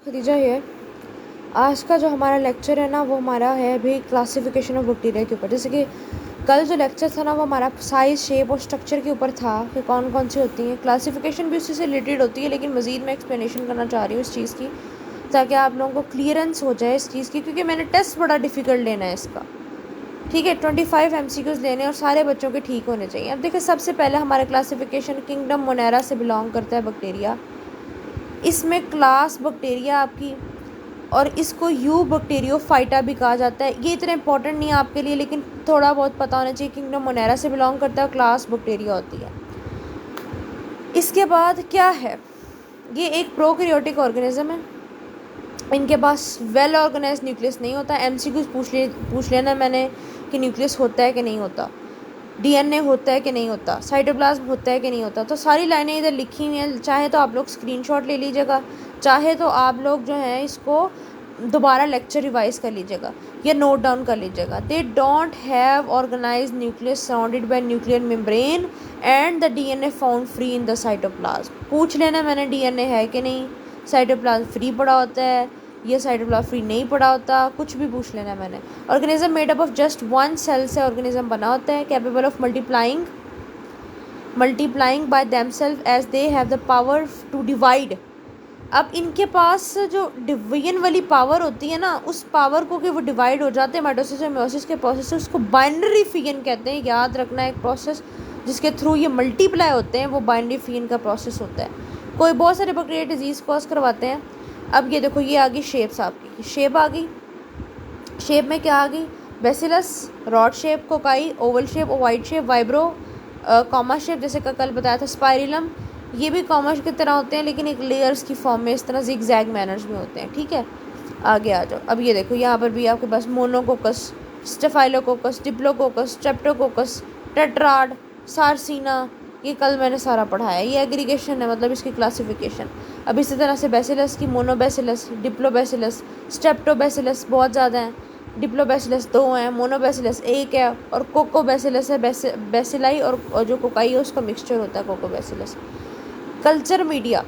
खदीजा है। आज का जो हमारा लेक्चर है ना वो हमारा है अभी क्लासिफिकेशन ऑफ बैक्टीरिया के ऊपर। जैसे कि कल जो लेक्चर था ना वो हमारा साइज शेप और स्ट्रक्चर के ऊपर था कि कौन कौन सी होती हैं। क्लासिफिकेशन भी उसी से रिलेटेड होती है, लेकिन मज़ीद मैं एक्सप्लेनेशन करना चाह रही हूँ इस चीज़ की ताकि आप लोगों को क्लियरेंस हो जाए इस चीज़ की, क्योंकि मैंने टेस्ट बड़ा डिफ़िकल्ट लेना है इसका। ठीक है, 25 MCQs लेने और सारे बच्चों के ठीक होने चाहिए। अब देखिए, सबसे पहले हमारा क्लासिफिकेशन किंगडम मोनेरा से बिलोंग करता है बैक्टीरिया। इसमें क्लास बैक्टीरिया आपकी, और इसको यू बैक्टीरियोफाइटा भी कहा जाता है। ये इतना इंपॉर्टेंट नहीं है आपके लिए, लेकिन थोड़ा बहुत पता होना चाहिए। किंगडम मोनेरा से बिलोंग करता है, क्लास बैक्टीरिया होती है। इसके बाद क्या है, ये एक प्रोकैरियोटिक ऑर्गेनिज्म है। इनके पास वेल ऑर्गेनाइज न्यूक्लियस नहीं होता। MCQs पूछ लेना मैंने कि न्यूक्लियस होता है कि नहीं होता, DNA होता है कि नहीं होता, साइटोप्लाज्म होता है कि नहीं होता। तो सारी लाइनें इधर लिखी हुई हैं, चाहे तो आप लोग स्क्रीनशॉट ले लीजिएगा, चाहे तो आप लोग जो है इसको दोबारा लेक्चर रिवाइज कर लीजिएगा या नोट डाउन कर लीजिएगा। They don't have organize nucleus surrounded by nuclear membrane and the DNA found free in the cytoplasm. पूछ लेना मैंने DNA है कि नहीं, साइटोप्लाज्म फ्री पड़ा होता है, ये साइटोप्लाज्म फ्री नहीं पड़ा होता, कुछ भी पूछ लेना मैंने। Organism made up of just one cell से ऑर्गेनिज्म बना होता है, capable of multiplying by themselves as they have the power to divide. अब इनके पास जो डिवीजन वाली पावर होती है ना, उस पावर को कि वो डिवाइड हो जाते हैं माइटोसिस और मेयोसिस के प्रोसेस से, उसको बाइनरी फिजन कहते हैं। याद रखना, एक प्रोसेस जिसके थ्रू ये मल्टीप्लाई होते हैं वो बाइनरी फिजन का प्रोसेस होता है। कोई बहुत सारे बैक्टीरिया डिजीज़ कॉज करवाते हैं। अब ये देखो, ये आ गई शेप्स, आपकी शेप आ गई। शेप में क्या आ गई, bacillus, rod shape, cocci, Oval shape, ओवाइड shape, vibro, comma shape जैसे का कल बताया था, स्पाइरलम। ये भी कॉमा की तरह होते हैं, लेकिन एक लेयर्स की फॉर्म में, इस तरह जिगजैग मैनर्स में होते हैं। ठीक है, आगे आ जाओ। अब ये देखो, यहाँ पर भी आपके पास monococcus, staphylococcus, diplococcus, streptococcus, tetrad, sarcina, ये कल मैंने सारा पढ़ाया है। ये एग्रीगेशन है, मतलब इसकी क्लासिफिकेशन। अब इसी तरह से बेसिलस की मोनोबेसिलस, डिप्लोबेसिलस, स्ट्रेप्टोबेसिलस बहुत ज़्यादा हैं, डिप्लोबेसिलस 2 हैं, मोनोबेसिलस 1 है, और कोकोबेसिलस है। बेसिलाई और जो कोकाई है उसका मिक्सचर होता है कोकोबेसिलस। कल्चर मीडिया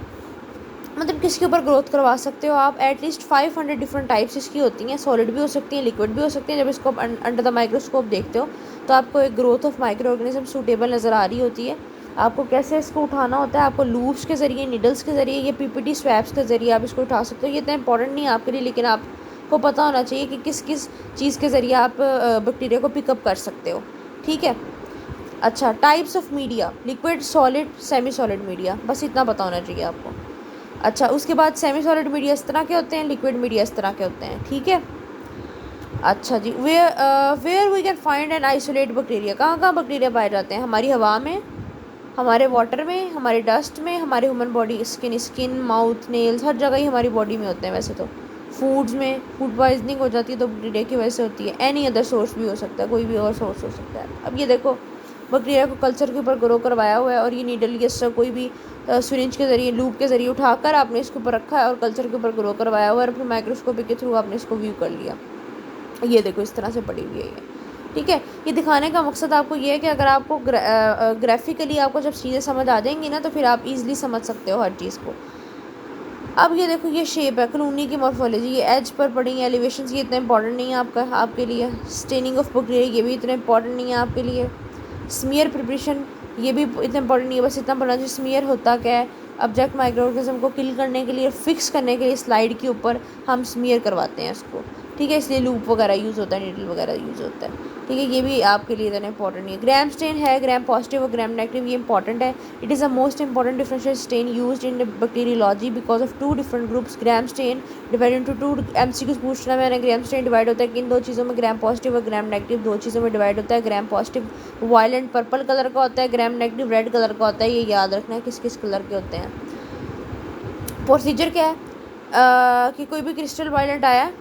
मतलब किसके ऊपर ग्रोथ करवा सकते हो आप, एटलीस्ट 500 डिफरेंट टाइप्स इसकी होती हैं। सॉलिड भी हो सकती हैं, लिक्विड भी हो सकती हैं। जब इसको अंडर द माइक्रोस्कोप देखते हो तो आपको एक growth of micro organism suitable नज़र आ रही होती है। आपको कैसे इसको उठाना होता है, आपको लूप्स के ज़रिए, निडल्स के ज़रिए, ये PPT स्वैप्स के ज़रिए आप इसको उठा सकते हो। ये इतना इंपॉर्टेंट नहीं है आपके लिए, लेकिन आपको पता होना चाहिए कि किस किस चीज़ के ज़रिए आप बैक्टीरिया को पिकअप कर सकते हो। ठीक है, अच्छा, types of media, liquid, solid, semi solid media, बस इतना पता होना चाहिए आपको। अच्छा, उसके बाद सेमी सॉलिड मीडिया इस तरह के होते हैं, लिक्विड मीडिया इस तरह के होते हैं। ठीक है, अच्छा जी। Where we can find and isolate bacteria, कहाँ बैक्टीरिया पाए जाते हैं, हमारी हवा में, हमारे वाटर में, हमारे डस्ट में, हमारे human body, skin, mouth, nails, हर जगह ही हमारी बॉडी में होते हैं। वैसे तो फूड्स में, फूड पॉइजनिंग हो जाती है तो बैक्टीरिया की वजह से होती है। एनी अदर सोर्स भी हो सकता है, कोई भी और सोर्स हो सकता है। अब ये देखो, बैक्टीरिया को कल्चर के ऊपर ग्रो करवाया हुआ है, और ये नीडल या कोई भी सिरिंज के ज़रिए, लूप के ज़रिए उठाकर आपने इसके ऊपर रखा है और कल्चर के ऊपर ग्रो करवाया हुआ है, और फिर माइक्रोस्कोपी के थ्रू आपने इसको व्यू कर लिया। ये देखो, इस तरह से पड़ी हुई है ये। ठीक है, ये दिखाने का मकसद आपको ये है कि अगर आपको ग्राफिकली आपको जब चीज़ें समझ आ जाएंगी ना, तो फिर आप इजीली समझ सकते हो हर चीज़ को। अब ये देखो, ये शेप है, कॉलोनी की मॉर्फोलॉजी, ये एज पर पड़ी है, एलिवेशन, ये इतना इंपॉर्टेंट नहीं है आपके लिए। स्टेनिंग ऑफ बैक्टीरिया, ये भी इतना इंपॉर्टेंट नहीं है आपके लिए। स्मीयर प्रिपरेशन, ये भी इतना इंपॉर्टेंट नहीं है, बस इतना पढ़ना चाहिए स्मीयर होता क्या है। ऑब्जेक्ट माइक्रो ऑर्गेनिज्म को किल करने के लिए, फिक्स करने के लिए स्लाइड के ऊपर हम स्मीयर करवाते हैं इसको। ठीक है, इसलिए लूप वगैरह यूज़ होता है, नीडल वगैरह यूज़ होता है। ठीक है, ये भी आपके लिए इतना इंपॉर्टेंट नहीं है। ग्राम स्टेन है, ग्राम पॉजिटिव और ग्राम नेगेटिव, ये इंपॉर्टेंट है। It is the most important differential stain used in bacteriology because of 2 different groups. Gram stain divide into 2, MCQs पूछना मैंने। ग्राम स्टेन डिवाइड होता है किन 2 चीज़ों में, ग्राम पॉजिटिव और ग्राम नेगेटिव, 2 चीज़ों में डिवाइड होता है। Gram positive violent purple colour का होता है, ग्राम नेगेटिव रेड कलर का होता है। ये याद रखना है किस किस कलर के होते हैं। प्रोसीजर क्या है, कि कोई भी क्रिस्टल वायलेंट आया,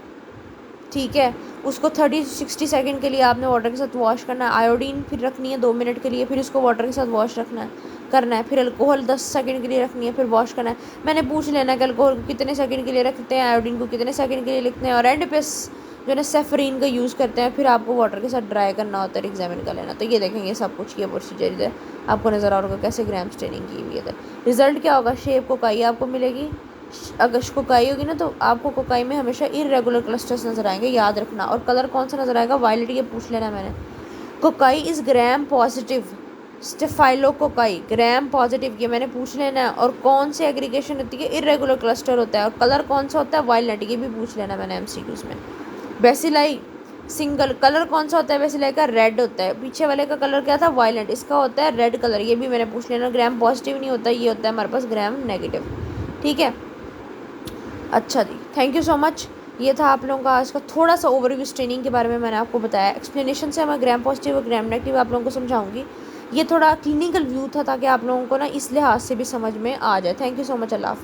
ठीक है, उसको 30-60 सेकंड के लिए आपने वाटर के साथ वॉश करना है। आयोडीन फिर रखनी है 2 मिनट के लिए, फिर उसको वाटर के साथ वॉश करना है। फिर अल्कोहल 10 सेकंड के लिए रखनी है, फिर वॉश करना है। मैंने पूछ लेना कि अल्कोहल को कितने सेकंड के लिए रखते हैं, आयोडीन को कितने सेकंड के लिए लिखते हैं, और एंड पे जो है सेफरीन का यूज़ करते हैं। फिर आपको वाटर के साथ ड्राई करना होता है, एग्जामिन कर लेना। तो ये देखेंगे सब कुछ, ये प्रोसीजर इधर आपको नज़र आ रहा होगा कैसे ग्राम स्टेनिंग की हुई है। रिजल्ट क्या होगा, शेप को काई आपको मिलेगी, अगर कोकाई होगी ना तो आपको कोकाई में हमेशा इरेगुलर क्लस्टर्स नज़र आएंगे, याद रखना। और कलर कौन सा नज़र आएगा? वायलेट, ये पूछ लेना मैंने। Cocci is gram positive, staphylococci gram positive, ये मैंने पूछ लेना है। और कौन सी एग्रीगेशन होती है? इरेगुलर क्लस्टर होता है। और कलर कौन सा होता है? वायलेट, ये भी पूछ लेना मैंने एमसीक्यूज में। बेसिलाई सिंगल कलर कौन सा होता है? बेसिलाई का रेड होता है। पीछे वाले का कलर क्या था? वायलेट, इसका होता है रेड कलर, ये भी मैंने पूछ लेना। ग्राम पॉजिटिव नहीं होता, ये होता है हमारे पास ग्राम नेगेटिव। ठीक है, अच्छा जी, थैंक यू सो मच। ये था आप लोगों का आज का थोड़ा सा ओवरव्यू स्ट्रेनिंग के बारे में मैंने आपको बताया। एक्सप्लेनेशन से मैं ग्राम पॉजिटिव और ग्राम नेगेटिव आप लोगों को समझाऊंगी। ये थोड़ा क्लिनिकल व्यू था ताकि आप लोगों को ना इस लिहाज से भी समझ में आ जाए। थैंक यू सो मच, अल्लाह हाफिज़।